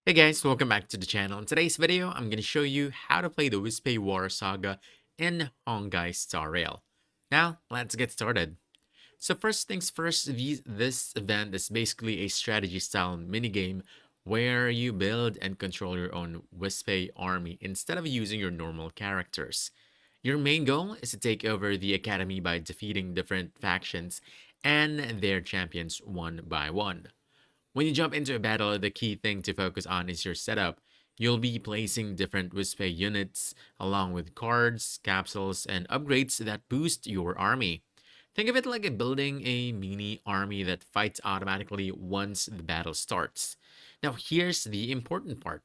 Hey guys, welcome back to the channel. In today's video, I'm going to show you how to play the Wispae War Saga in Honkai Star Rail. Now, let's get started. So first things first, this event is basically a strategy style minigame where you build and control your own Wispae army instead of using your normal characters. Your main goal is to take over the academy by defeating different factions and their champions one by one. When you jump into a battle, the key thing to focus on is your setup. You'll be placing different Wispe units along with cards, capsules, and upgrades that boost your army. Think of it like building a mini army that fights automatically once the battle starts. Now, here's the important part.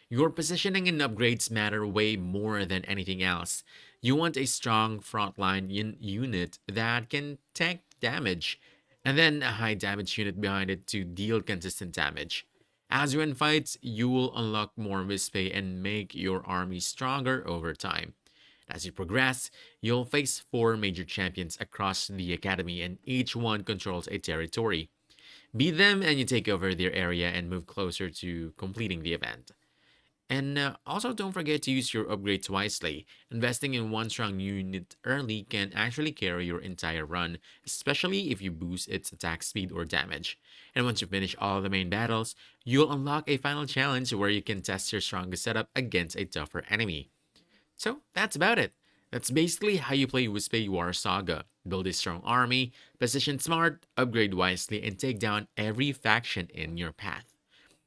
Your positioning and upgrades matter way more than anything else. You want a strong frontline unit that can tank damage, and then a high damage unit behind it to deal consistent damage. As you win fights, you will unlock more Wispe and make your army stronger over time. As you progress, you'll face 4 major champions across the academy, and each one controls a territory. Beat them, and you take over their area and move closer to completing the event. And also, don't forget to use your upgrades wisely. Investing in one strong unit early can actually carry your entire run, especially if you boost its attack speed or damage. And once you finish all the main battles, you'll unlock a final challenge where you can test your strongest setup against a tougher enemy. So that's about it. That's basically how you play Wispae War Saga. Build a strong army, position smart, upgrade wisely, and take down every faction in your path.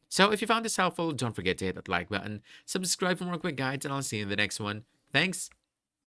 So if you found this helpful, don't forget to hit that like button, subscribe for more quick guides, and I'll see you in the next one. Thanks,